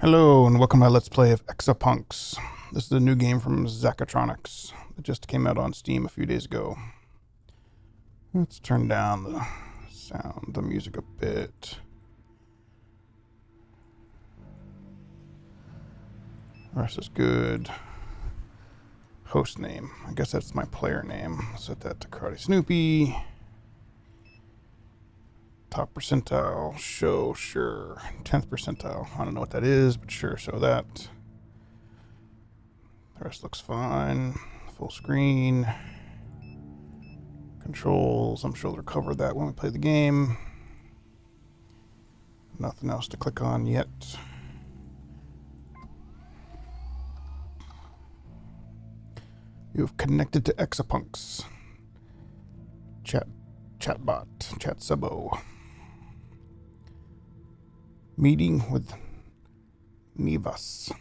Hello and welcome to my Let's Play of EXAPUNKS. This is a new game from EXAPUNKS. It just came out on Steam a few days ago. Let's turn down the sound, the music a bit. The rest is good. Host name. I guess that's my player name. Set that to Karate Snoopy. Top percentile, show, sure. 10th percentile. I don't know what that is, but sure, show that. The rest looks fine. Full screen. Controls, I'm sure they'll cover that when we play the game. Nothing else to click on yet. You have connected to EXAPUNKS. Chatbot, chat subo. Meeting with Nivas.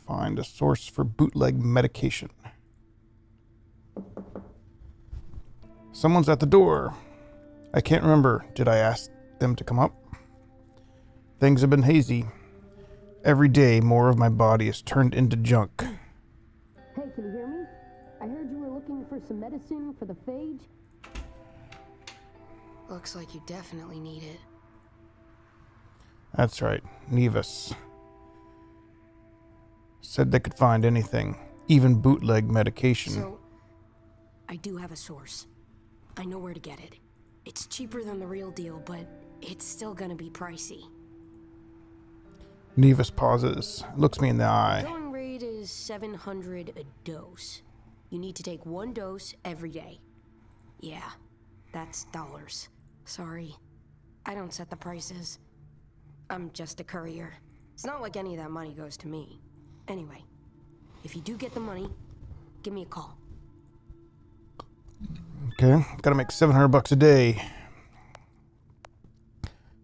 Find a source for bootleg medication. Someone's at the door. I can't remember. Did I ask them to come up? Things have been hazy. Every day, more of my body is turned into junk. Hey, can you hear me? I heard you were looking for some medicine for the phage. Looks like you definitely need it. That's right, Nivas. Said they could find anything, even bootleg medication. So, I do have a source. I know where to get it. It's cheaper than the real deal, but it's still gonna be pricey. Nivas pauses, looks me in the eye. Going rate is 700 a dose. You need to take one dose every day. Yeah, that's dollars. Sorry, I don't set the prices. I'm just a courier. It's not like any of that money goes to me. Anyway, if you do get the money, give me a call. Okay, gotta make $700 a day.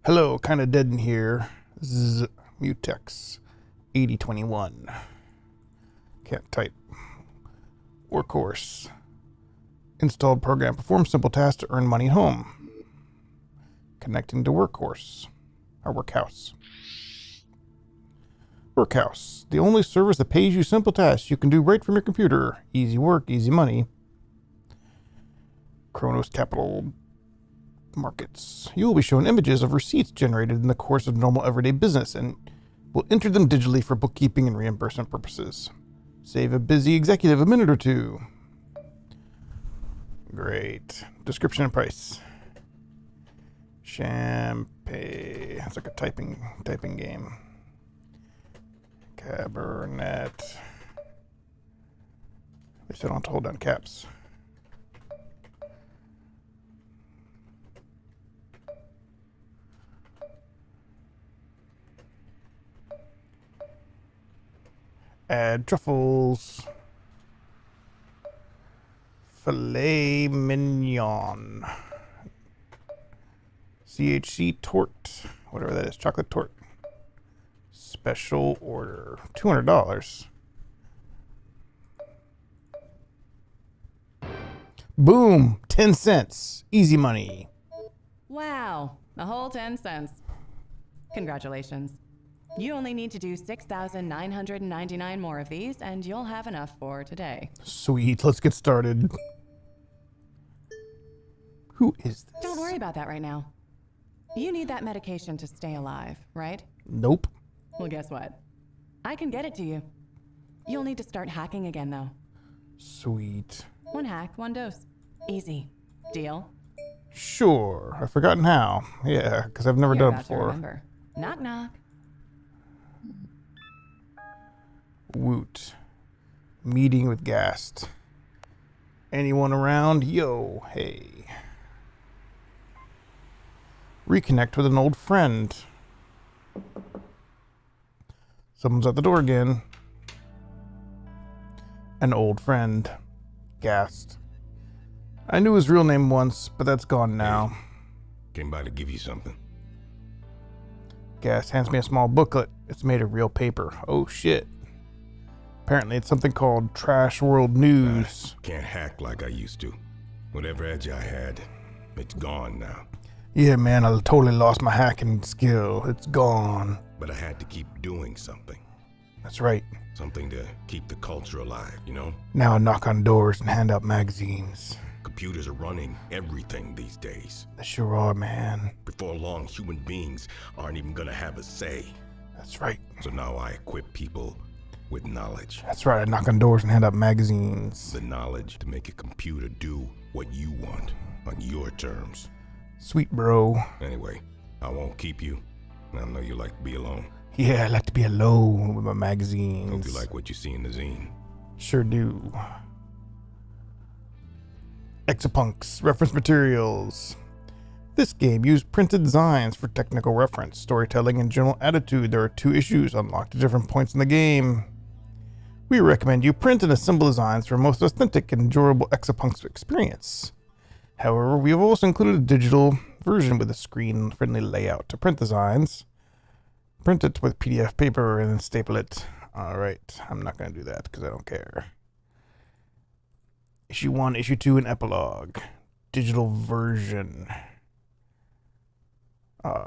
Hello, kinda dead in here. Mutex 8021. Can't type. Workhorse. Installed program. Perform simple tasks to earn money at home. Connecting to Workhorse. Or Workhouse. Workhouse. The only service that pays you simple tasks you can do right from your computer. Easy work, easy money. Kronos Capital Markets. You will be shown images of receipts generated in the course of normal everyday business and will enter them digitally for bookkeeping and reimbursement purposes. Save a busy executive a minute or two. Great. Description and price. Champagne. It's like a typing game. Cabernet. They still don't have to hold down caps. Add truffles. Filet mignon. CHC tort. Whatever that is. Chocolate tort. Special order. $200. Boom. 10 cents. Easy money. Wow, a whole 10 cents. Congratulations. You only need to do 6,999 more of these, and you'll have enough for today. Sweet. Let's get started. Who is this? Don't worry about that right now. You need that medication to stay alive, right? Nope. Well, guess what? I can get it to you. You'll need to start hacking again, though. Sweet. One hack, one dose. Easy. Deal? Sure. I've forgotten how. Yeah, because I've never You're done it about to before. remember. Knock, knock. Woot. Meeting with Gast. Anyone around? Yo, hey. Reconnect with an old friend. Someone's at the door again. An old friend. Gast. I knew his real name once, but that's gone now. Came by to give you something. Gast hands me a small booklet. It's made of real paper. Oh shit. Apparently it's something called Trash World News. Can't hack like I used to. Whatever edge I had, it's gone now. Yeah, man, I totally lost my hacking skill. It's gone. But I had to keep doing something. That's right. Something to keep the culture alive, you know? Now I knock on doors and hand out magazines. Computers are running everything these days. They sure are, man. Before long, human beings aren't even gonna have a say. That's right. So now I equip people with knowledge. That's right. I knock on doors and hand out magazines. The knowledge to make a computer do what you want on your terms. Sweet, bro. Anyway, I won't keep you. I know you like to be alone. Yeah, I like to be alone with my magazines. Hope you like what you see in the zine. Sure do. EXAPUNKS, reference materials. This game used printed designs for technical reference, storytelling, and general attitude. There are 2 issues unlocked at different points in the game. We recommend you print and assemble designs for a most authentic and enjoyable EXAPUNKS experience. However, we have also included a digital version with a screen-friendly layout to print designs. Print it with PDF paper and then staple it. Alright, I'm not going to do that because I don't care. Issue 1, Issue 2, and Epilogue. Digital version.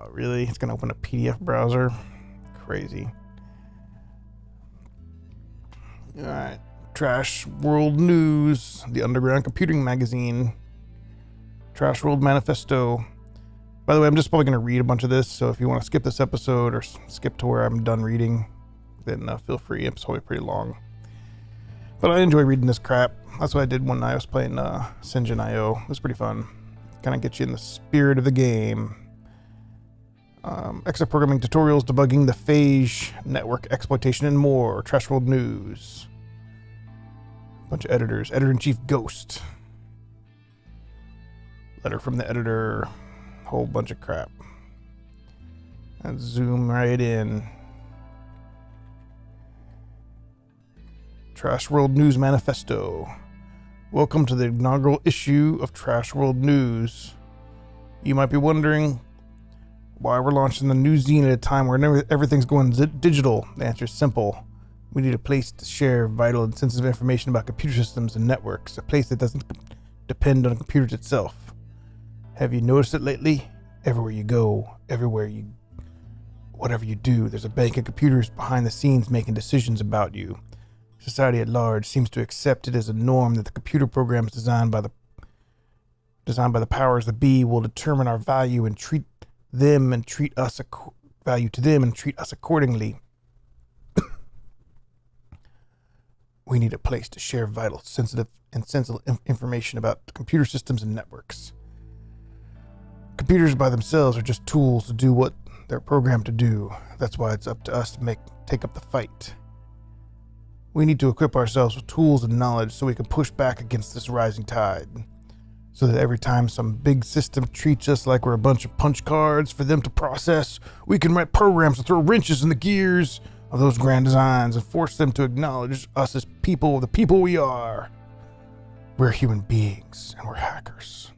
Really? It's going to open a PDF browser? Crazy. Alright. Trash World News. The Underground Computing Magazine. Trash World Manifesto. By the way, I'm just probably going to read a bunch of this, so if you want to skip this episode or skip to where I'm done reading, then feel free. It's probably pretty long. But I enjoy reading this crap. That's what I did when I was playing Sinjin IO. It was pretty fun. Kind of gets you in the spirit of the game. Extra programming tutorials, debugging the phage, network exploitation, and more. Trash World News. Bunch of editors. Editor-in-Chief Ghost. Letter from the editor. Whole bunch of crap. Let's zoom right in. Trash World News Manifesto. Welcome to the inaugural issue of Trash World News. You might be wondering why we're launching the new zine at a time where everything's going digital. The answer is simple. We need a place to share vital and sensitive information about computer systems and networks, a place that doesn't depend on computers itself. Have you noticed it lately? Everywhere you go, whatever you do, there's a bank of computers behind the scenes making decisions about you. Society at large seems to accept it as a norm that the computer programs designed by the powers that be will determine our value and treat us accordingly. We need a place to share vital, sensitive information about computer systems and networks. Computers by themselves are just tools to do what they're programmed to do. That's why it's up to us to take up the fight. We need to equip ourselves with tools and knowledge so we can push back against this rising tide. So that every time some big system treats us like we're a bunch of punch cards for them to process, we can write programs to throw wrenches in the gears of those grand designs and force them to acknowledge us as people, the people we are. We're human beings and we're hackers.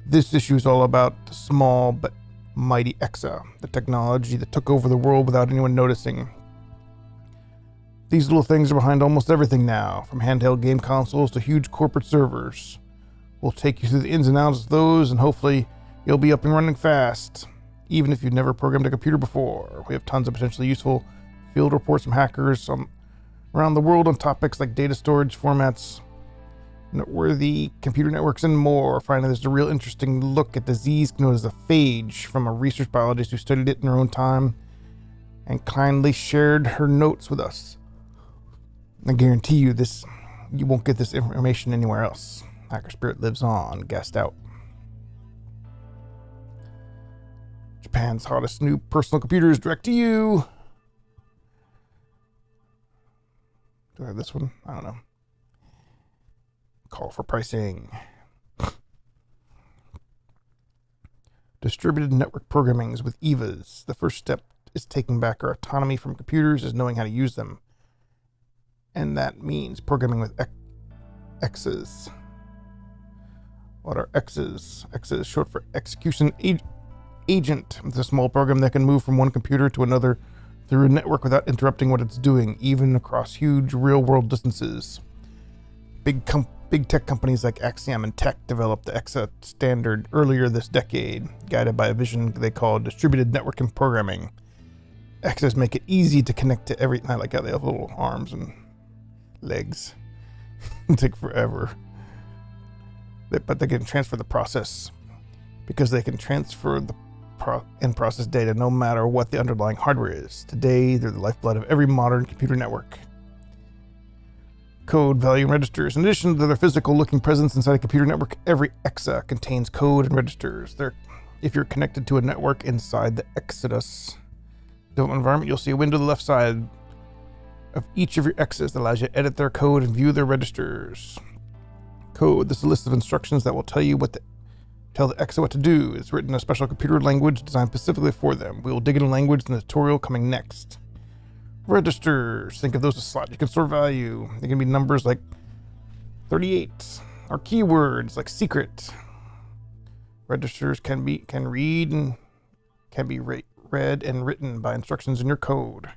This issue is all about the small but mighty EXA, the technology that took over the world without anyone noticing. These little things are behind almost everything now, from handheld game consoles to huge corporate servers. We'll take you through the ins and outs of those, and hopefully you'll be up and running fast, even if you've never programmed a computer before. We have tons of potentially useful field reports from hackers around the world on topics like data storage formats, noteworthy computer networks, and more. Finally, there's a real interesting look at disease known as the phage from a research biologist who studied it in her own time and kindly shared her notes with us. I guarantee you you won't get this information anywhere else. Hacker spirit lives on, gassed out. Japan's hottest new personal computers direct to you. Do I have this one? I don't know. Call for pricing. Distributed network programming is with EVAs. The first step is taking back our autonomy from computers is knowing how to use them. And that means programming with X's. What are X's? X is short for execution agent. It's a small program that can move from one computer to another through a network without interrupting what it's doing, even across huge real-world distances. Big Big tech companies like Axiom and Tech developed the EXA standard earlier this decade, guided by a vision they call distributed networking programming. EXAs make it easy to connect to every... I like how they have little arms and legs. It take forever. But they can transfer the process because they can transfer the and process data no matter what the underlying hardware is. Today, they're the lifeblood of every modern computer network. Code, value, and registers. In addition to their physical-looking presence inside a computer network, every EXA contains code and registers. If you're connected to a network inside the Exodus development environment, you'll see a window to the left side of each of your EXAs that allows you to edit their code and view their registers. Code. This is a list of instructions that will tell the EXA what to do. It's written in a special computer language designed specifically for them. We will dig into language in the tutorial coming next. Registers. Think of those as slots. You can store value. They can be numbers like 38 or keywords like secret. Registers can be read and written by instructions in your code.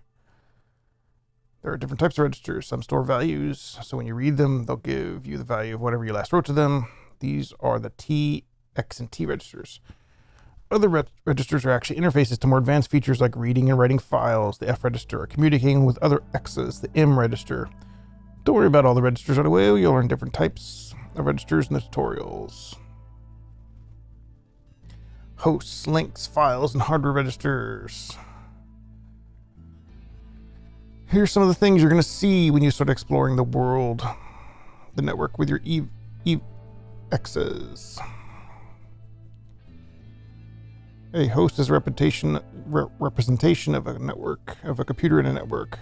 There are different types of registers. Some store values, so when you read them, they'll give you the value of whatever you last wrote to them. These are the T, X, and T registers. Other registers are actually interfaces to more advanced features like reading and writing files, the F register, or communicating with other X's, the M register. Don't worry about all the registers right away. You'll learn different types of registers in the tutorials. Hosts, links, files, and hardware registers. Here's some of the things you're going to see when you start exploring the world, the network with your EXAs. A host is a representation of a network, of a computer in a network.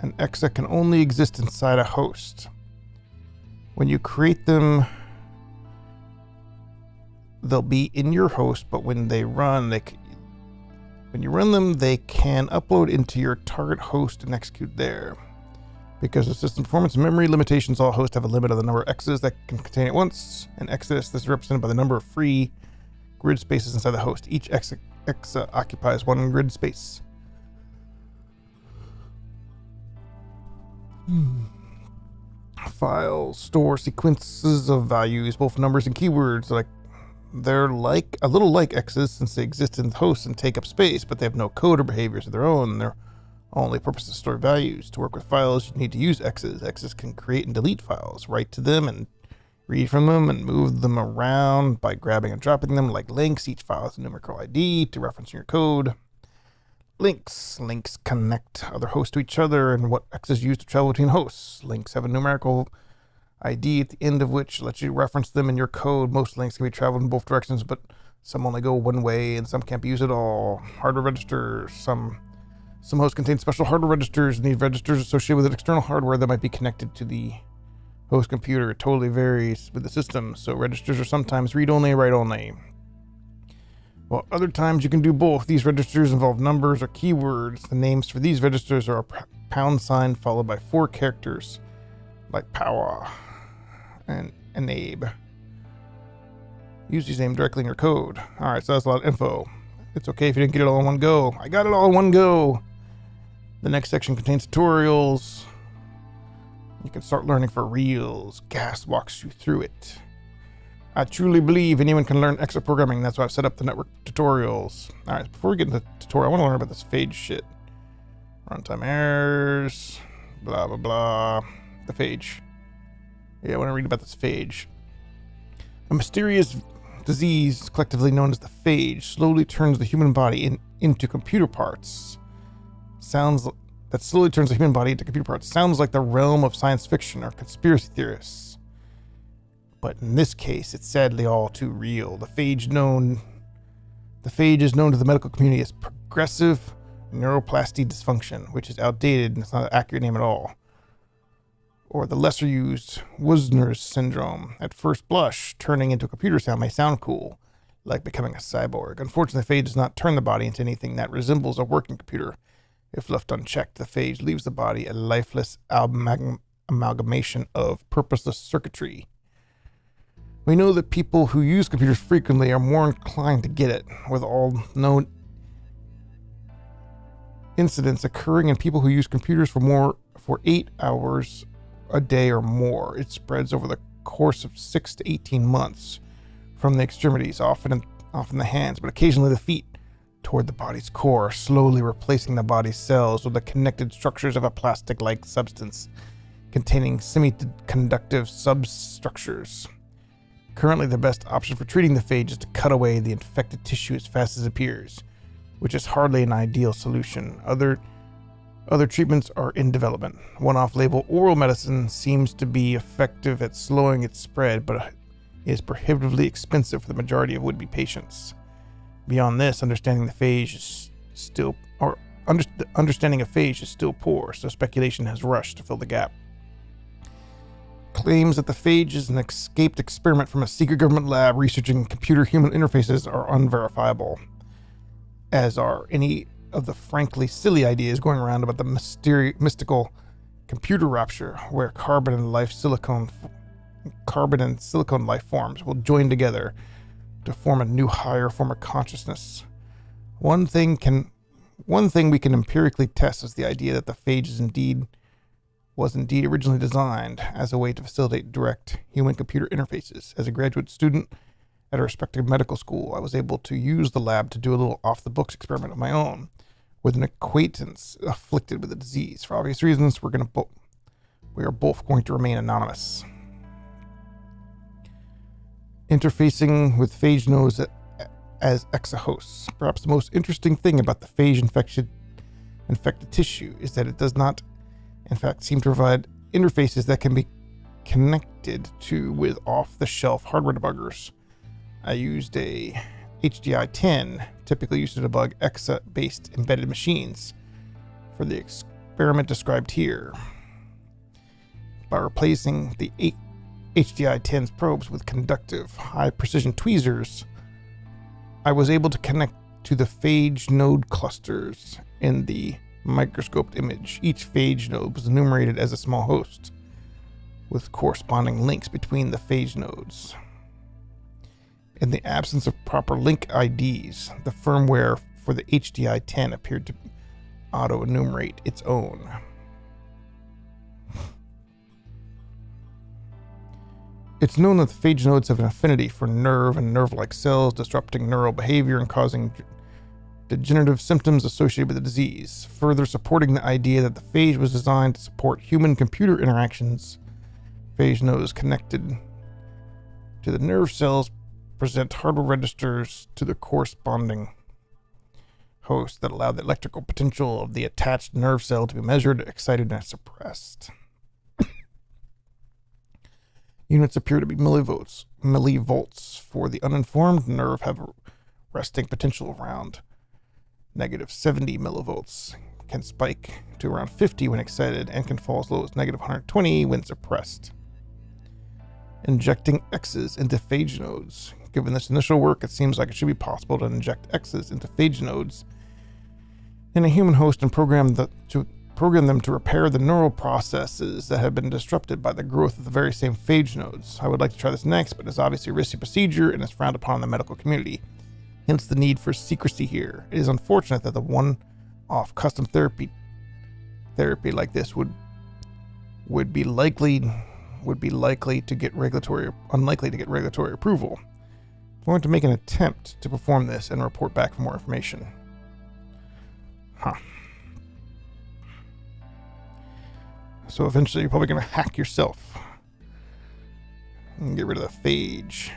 An EXA can only exist inside a host. When you create them, they'll be in your host, but when they run, when you run them, they can upload into your target host and execute there. Because of system performance and memory limitations, all hosts have a limit of the number of EXAs that can contain at once. In Exodus, this is represented by the number of free grid spaces inside the host. Each EXA occupies one grid space. Files store sequences of values, both numbers and keywords. They're a little like EXAs since they exist in the host and take up space, but they have no code or behaviors of their own. Their only purpose is to store values. To work with files, you need to use EXAs. EXAs can create and delete files, write to them, and read from them, and move them around by grabbing and dropping them like links. Each file has a numerical ID to reference in your code. Links connect other hosts to each other and what EXAs use to travel between hosts. Links have a numerical ID at the end of which lets you reference them in your code. Most links can be traveled in both directions, but some only go one way and some can't be used at all. Hardware registers. Some hosts contain special hardware registers, and these registers associated with an external hardware that might be connected to the host computer. It totally varies with the system, so registers are sometimes read-only and write-only. While other times you can do both. These registers involve numbers or keywords. The names for these registers are a pound sign followed by 4 characters, like power and enable. Use these names directly in your code. Alright, so that's a lot of info. It's okay if you didn't get it all in one go. I got it all in one go. The next section contains tutorials. You can start learning for reals. Gas walks you through it. I truly believe anyone can learn EXA programming. That's why I've set up the network tutorials. Alright, before we get into the tutorial, I want to learn about this phage shit. Runtime errors. Blah, blah, blah. The phage. Yeah, I want to read about this phage. A mysterious disease, collectively known as the phage, slowly turns the human body into computer parts. Sounds like the realm of science fiction or conspiracy theorists. But in this case, it's sadly all too real. The phage is known to the medical community as progressive neuroplasty dysfunction, which is outdated and it's not an accurate name at all. Or the lesser used Wisner's syndrome. At first blush, turning into a computer may sound cool, like becoming a cyborg. Unfortunately, the phage does not turn the body into anything that resembles a working computer. If left unchecked, the phage leaves the body a lifeless amalgamation of purposeless circuitry. We know that people who use computers frequently are more inclined to get it, with all known incidents occurring in people who use computers for 8 hours a day or more. It spreads over the course of 6 to 18 months from the extremities, often the hands, but occasionally the feet, toward the body's core, slowly replacing the body's cells with the connected structures of a plastic-like substance containing semiconductive substructures. Currently, the best option for treating the phage is to cut away the infected tissue as fast as it appears, which is hardly an ideal solution. Other treatments are in development. One off-label oral medicine seems to be effective at slowing its spread, but is prohibitively expensive for the majority of would-be patients. Beyond this, understanding of phage is still poor, so speculation has rushed to fill the gap. Claims that the phage is an escaped experiment from a secret government lab researching computer-human interfaces are unverifiable, as are any of the frankly silly ideas going around about the mystical computer rapture, where carbon and silicone life forms will join together to form a new higher form of consciousness. One thing we can empirically test is the idea that the phage was indeed originally designed as a way to facilitate direct human-computer interfaces. As a graduate student at a respected medical school, I was able to use the lab to do a little off-the-books experiment of my own with an acquaintance afflicted with the disease. For obvious reasons, we are both going to remain anonymous. Interfacing with phage nodes as exahosts. Perhaps the most interesting thing about the phage infected tissue is that it does not, in fact, seem to provide interfaces that can be connected to with off-the-shelf hardware debuggers. I used a HDI-10, typically used to debug EXA-based embedded machines, for the experiment described here. By replacing the HDI-10's probes with conductive, high-precision tweezers, I was able to connect to the phage node clusters in the microscoped image. Each phage node was enumerated as a small host, with corresponding links between the phage nodes. In the absence of proper link IDs, the firmware for the HDI-10 appeared to auto-enumerate its own. It's known that the phage nodes have an affinity for nerve and nerve-like cells, disrupting neural behavior and causing degenerative symptoms associated with the disease, further supporting the idea that the phage was designed to support human-computer interactions. Phage nodes connected to the nerve cells present hardware registers to the corresponding host that allow the electrical potential of the attached nerve cell to be measured, excited, and suppressed. Units appear to be millivolts. For the uninformed, nerve have a resting potential around negative 70 millivolts, can spike to around 50 when excited, and can fall as low as negative 120 when suppressed. Injecting X's into phage nodes. Given this initial work, it seems like it should be possible to inject X's into phage nodes in a human host and program them to repair the neural processes that have been disrupted by the growth of the very same phage nodes. I would like to try this next, but it's obviously a risky procedure and is frowned upon in the medical community. Hence the need for secrecy here. It is unfortunate that the one-off custom therapy like this would be unlikely to get regulatory approval. I'm going to make an attempt to perform this and report back for more information. So eventually you're probably going to hack yourself and get rid of the phage.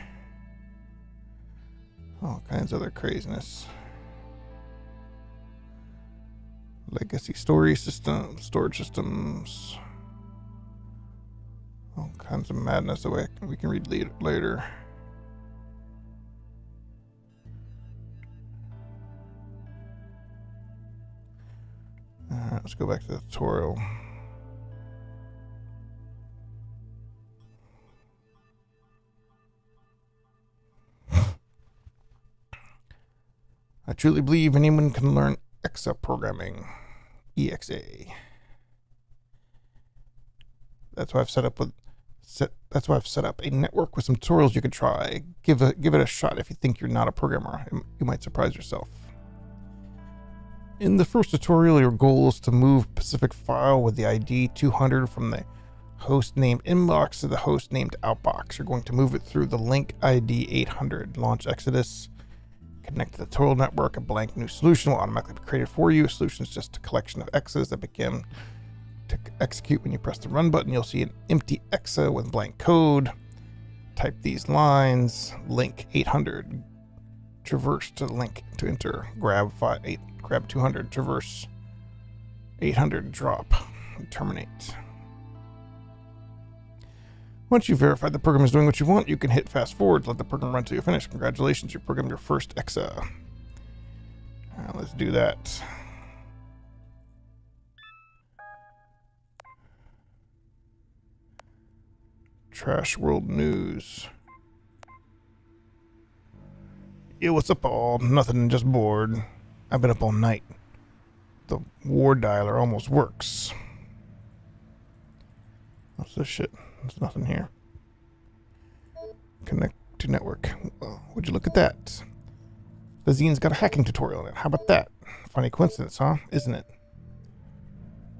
All kinds of other craziness. Legacy storage systems. All kinds of madness that we can read later. Alright, let's go back to the tutorial. I truly believe anyone can learn EXA programming. EXA. That's why I've set up a network with some tutorials you could try. Give it a shot if you think you're not a programmer. You might surprise yourself. In the first tutorial, your goal is to move Pacific file with the ID 200 from the host named inbox to the host named outbox. You're going to move it through the link ID 800. Launch Exodus. Connect to the total network. A blank new solution will automatically be created for you. A solution is just a collection of X's that begin to execute when you press the run button. You'll see an empty exa with blank code. Type these lines. Link 800. Traverse to the link to enter. Grab 200. Traverse 800. Drop. Terminate. Once you've verified the program is doing what you want, you can hit fast forward to let the program run till you're finished. Congratulations, you programmed your first EXA. Let's do that. Trash World News. Yo, what's up, all? Nothing, just bored. I've been up all night. The war dialer almost works. What's this shit? There's nothing here. Connect to network. Well, would you look at that? The zine's got a hacking tutorial in it. How about that? Funny coincidence, huh? Isn't it?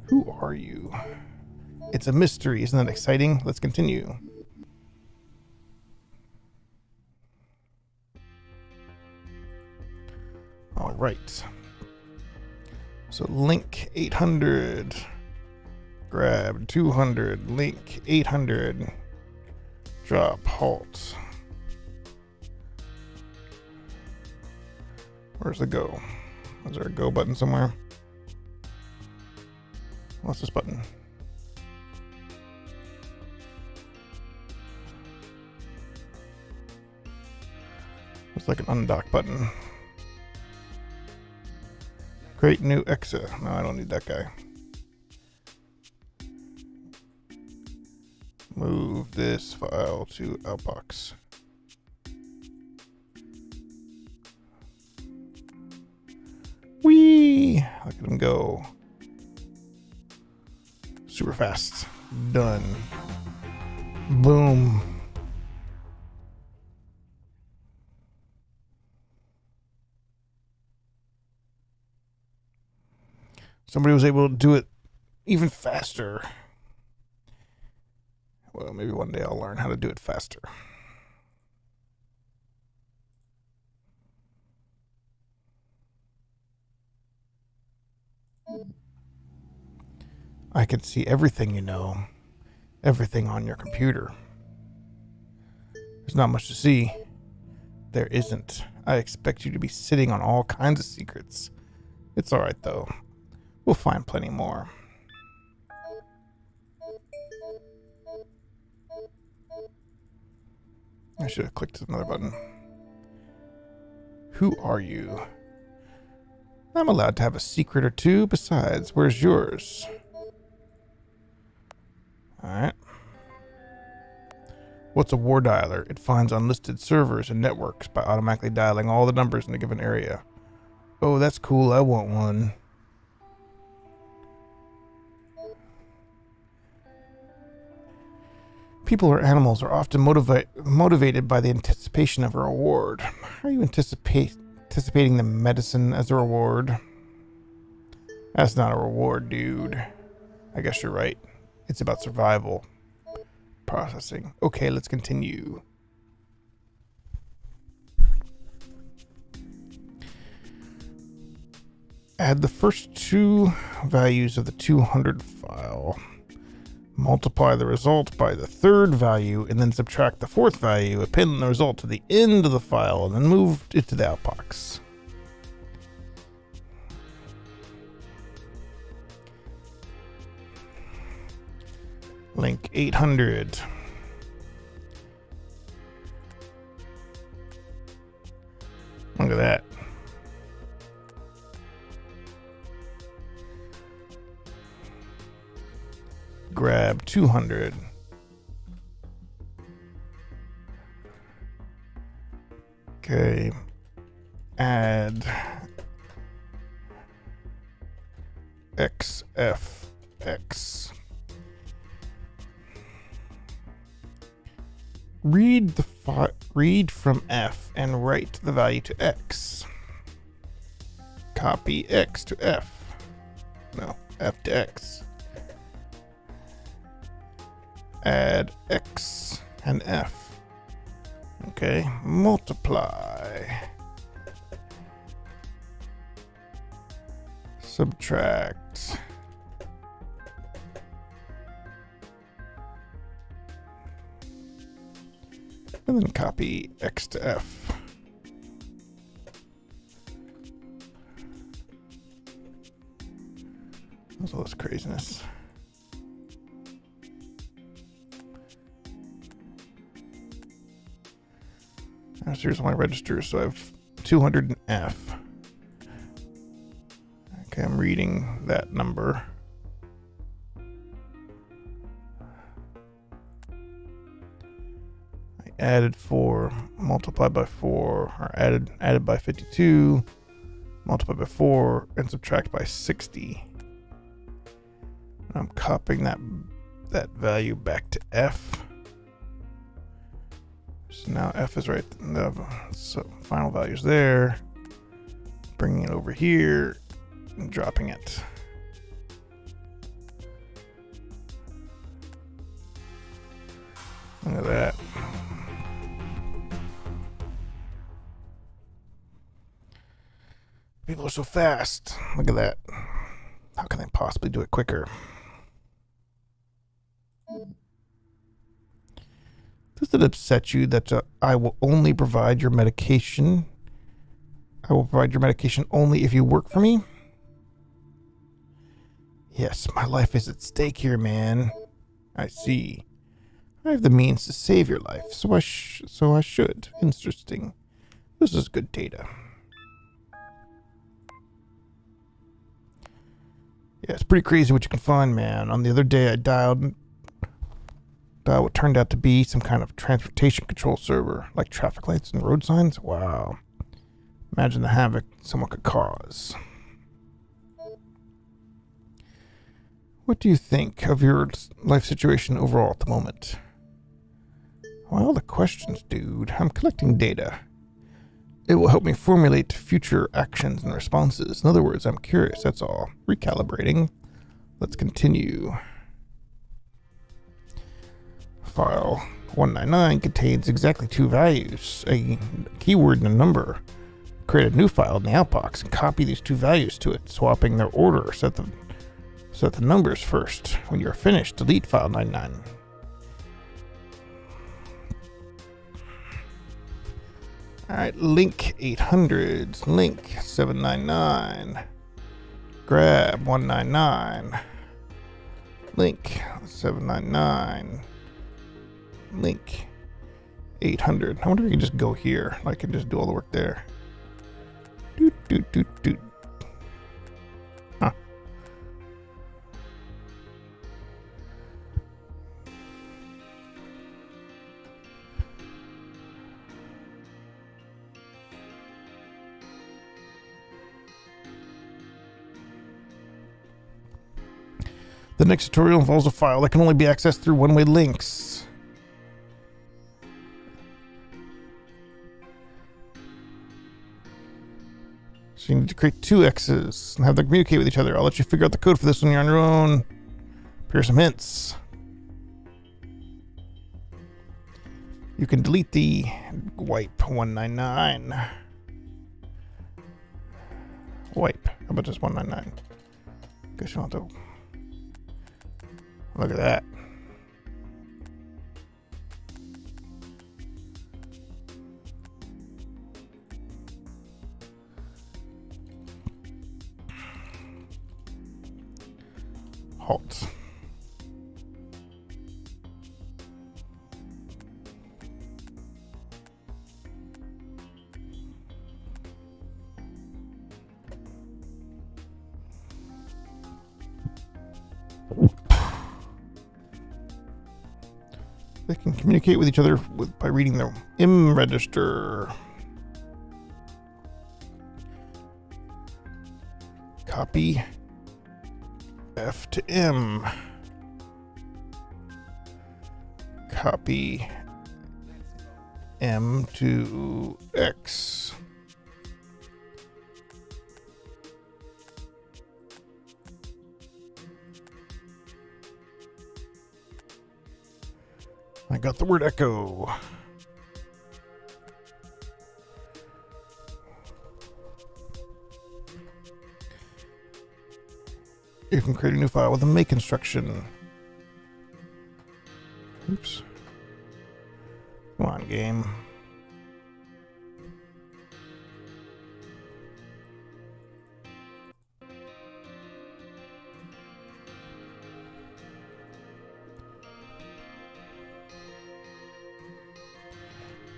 Who are you? It's a mystery. Isn't that exciting? Let's continue. All right. So link 800. Grab 200, link 800, drop, halt. Where's the go? Is there a go button somewhere? What's this button? It's like an undock button. Create new exa. No, I don't need that guy. Move this file to outbox. Whee! Look at him go. Super fast. Done. Boom. Somebody was able to do it even faster. Well, maybe one day I'll learn how to do it faster. I can see everything you know. Everything on your computer. There's not much to see. There isn't. I expect you to be sitting on all kinds of secrets. It's alright though. We'll find plenty more. I should have clicked another button. Who are you? I'm allowed to have a secret or two. Besides, where's yours? Alright. What's a war dialer? It finds unlisted servers and networks by automatically dialing all the numbers in a given area. Oh, that's cool. I want one. People or animals are often motivated by the anticipation of a reward. Are you anticipating the medicine as a reward? That's not a reward, dude. I guess you're right. It's about survival. Processing. Okay, let's continue. Add the first two values of the 200 file. Multiply the result by the third value and then subtract the fourth value. Append the result to the end of the file and then move it to the outbox. Link 800. Look at that. Grab 200. Okay. Add XFX. Read from F and write the value to X. Copy X to F. No, F to X. add X and F. Okay, multiply. Subtract. And then copy X to F. What's all this craziness? So here's my registers. So I have 200 in F. Okay, I'm reading that number. I added 4, multiplied by 4, or added by 52, multiplied by 4, and subtract by 60. And I'm copying that value back to F. So now F is right. So final value's there. Bringing it over here and dropping it. Look at that. People are so fast. Look at that. How can they possibly do it quicker? Does it upset you that I will only provide your medication? I will provide your medication only if you work for me? Yes, my life is at stake here, man. I see. I have the means to save your life, so I should. Interesting. This is good data. Yeah, it's pretty crazy what you can find, man. On the other day, I dialed what turned out to be some kind of transportation control server, like traffic lights and road signs. Wow. Imagine the havoc someone could cause. What do you think of your life situation overall at the moment? Why all the questions, dude? I'm collecting data. It will help me formulate future actions and responses. In other words, I'm curious, that's all. Recalibrating. Let's continue. File 199 contains exactly 2 values, a keyword and a number. Create a new file in the outbox and copy these 2 values to it, swapping their order. Set the numbers first. When you're finished, delete file 99. Alright, link 800, link 799, grab 199, link 799, link 800. I wonder if we can just go here. I can just do all the work there. Doot, doot, doot, doot. Huh. The next tutorial involves a file that can only be accessed through one-way links. So you need to create 2 X's and have them communicate with each other. I'll let you figure out the code for this when you're on your own. Here's some hints. You can delete the wipe 199. Wipe. How about just 199? Guess you don't have to. Look at that. Halt. They can communicate with each other by reading the M register. Copy F to M. Copy M to X. I got the word echo. You can create a new file with a make instruction. Oops. Come on, game.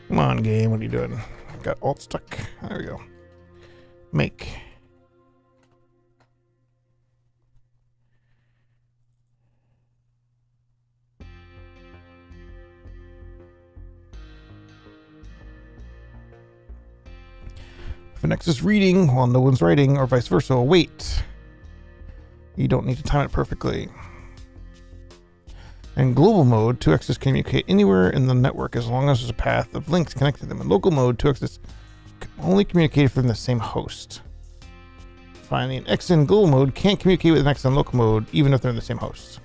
Come on, game. What are you doing? I got alt stuck. There we go. Make. If an X is reading while no one's writing, or vice versa, wait. You don't need to time it perfectly. In global mode, two X's communicate anywhere in the network as long as there's a path of links connecting them. In local mode, two X's can only communicate from the same host. Finally, an X in global mode can't communicate with an X in local mode, even if they're in the same host.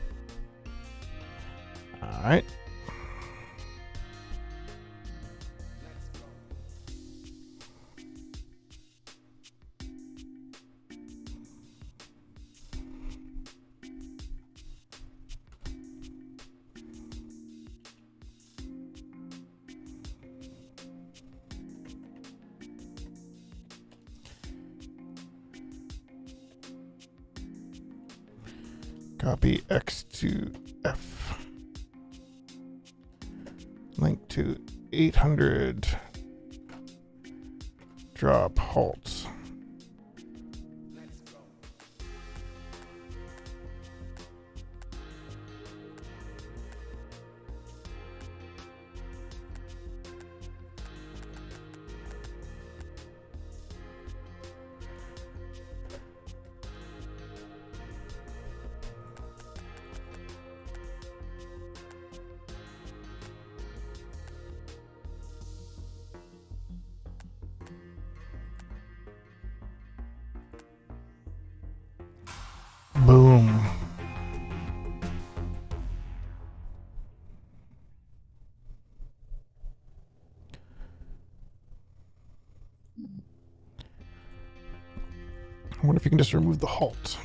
Alright. Copy X to F. Link to 800. Drop halt. Boom. I wonder if you can just remove the halt.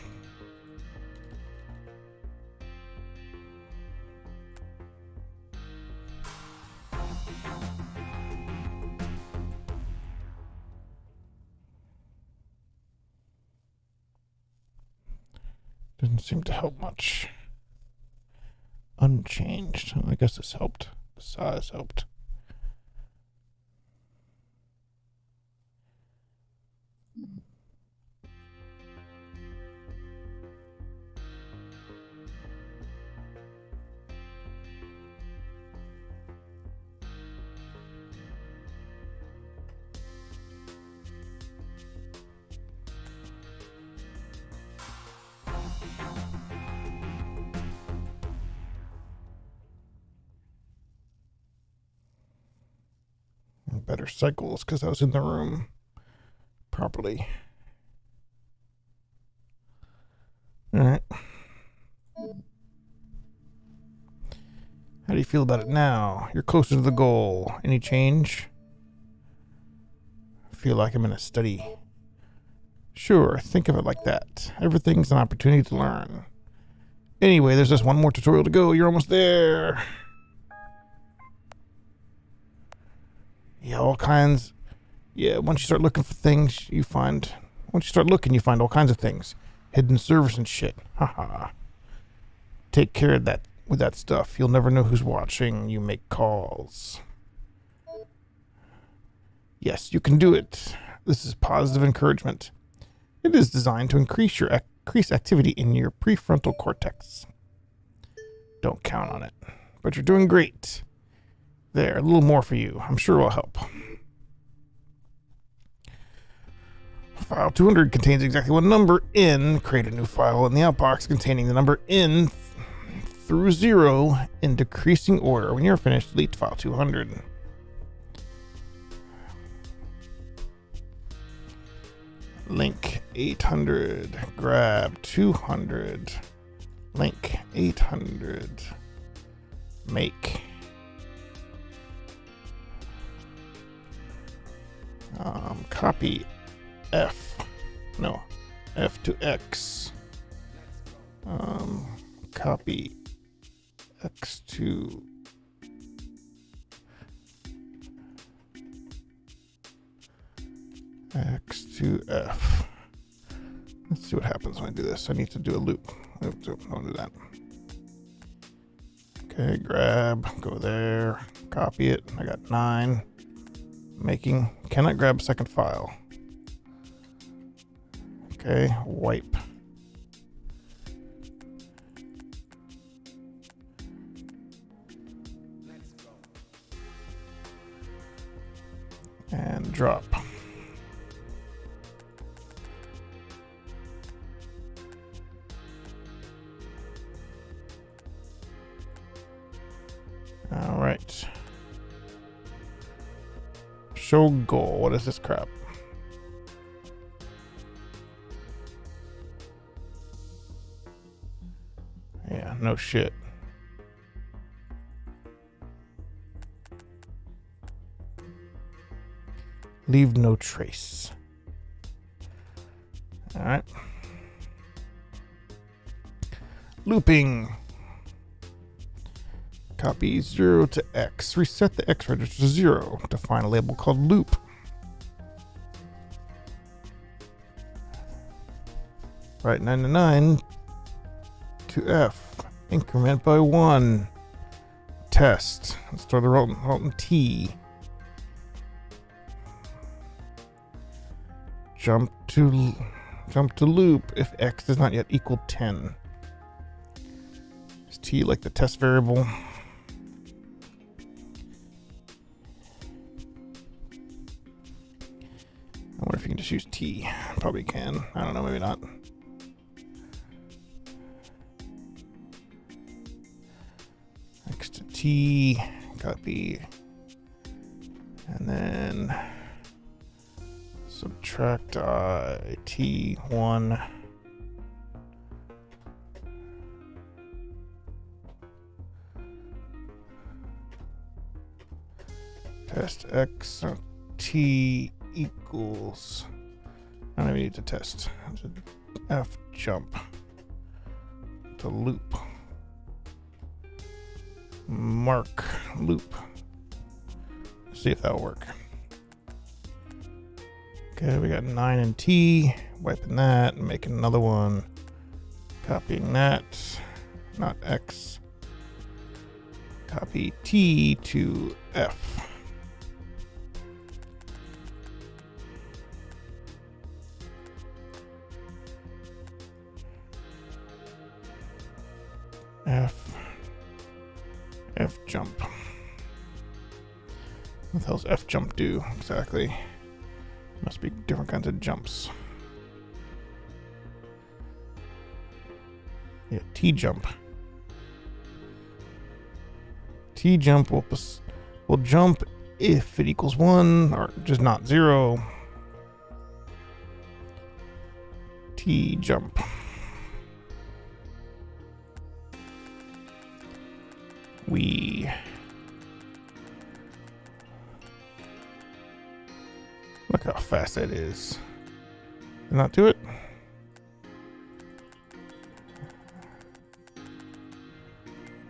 Doesn't seem to help much. Unchanged. I guess this helped. The size helped. Better cycles because I was in the room properly. All right. How do you feel about it now? You're closer to the goal. Any change? I feel like I'm in a study. Sure, think of it like that. Everything's an opportunity to learn. Anyway, there's just one more tutorial to go. You're almost there. Yeah, all kinds. Yeah, once you start looking for things, you find... Once you start looking, you find all kinds of things. Hidden servers and shit. Haha. Take care of that with that stuff. You'll never know who's watching. You make calls. Yes, you can do it. This is positive encouragement. It is designed to increase activity in your prefrontal cortex. Don't count on it. But you're doing great. There, a little more for you. I'm sure it will help. File 200 contains exactly one number in. Create a new file in the outbox containing the number in through 0 in decreasing order. When you're finished, delete file 200. Link 800. Grab 200. Link 800. Make. copy F. No, F to X. Copy X to F. Let's see what happens when I do this. I need to do a loop. Don't do that. Okay, grab, go there, copy it. I got 9. Cannot grab second file. Okay, wipe. And drop. All right. Show goal. What is this crap? Yeah, no shit. Leave no trace. All right. Looping. Copy 0 to X. Reset the X register to 0. Define a label called loop. Write 99 to F. Increment by 1. Test. Store the result in T. Jump to loop if X does not yet equal 10. Is T like the test variable? I wonder if you can just use T. Probably can. I don't know, maybe not. X to T, copy. And then subtract I, T1. Test X T equals, I don't even need to test. F jump to loop. Mark loop. See if that'll work. Okay, we got 9 in T. Wiping that and making another one. Copying that. Not X. Copy T to F. F jump. What the hell's F jump do exactly? Must be different kinds of jumps. Yeah, T jump. T jump will jump if it equals 1 or just not 0. T jump. Look how fast that is. Did not do it.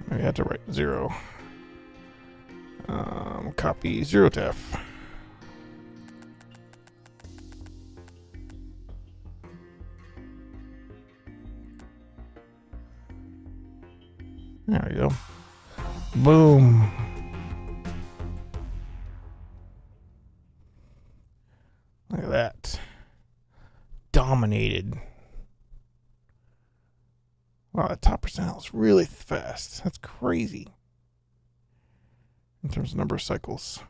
Maybe I had to write 0. Copy 0 to F. There we go. Boom. Look at that. Dominated. Wow, that top percentile is really fast. That's crazy. In terms of number of cycles.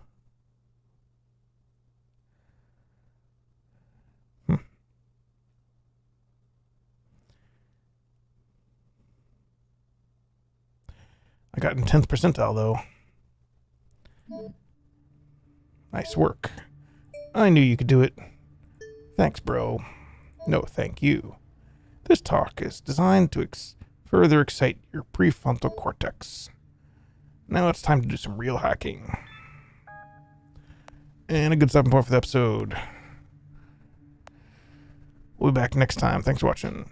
I got in 10th percentile though. Nice work. I knew you could do it. Thanks, bro. No, thank you. This talk is designed to further excite your prefrontal cortex. Now it's time to do some real hacking. And a good stopping point for the episode. We'll be back next time. Thanks for watching.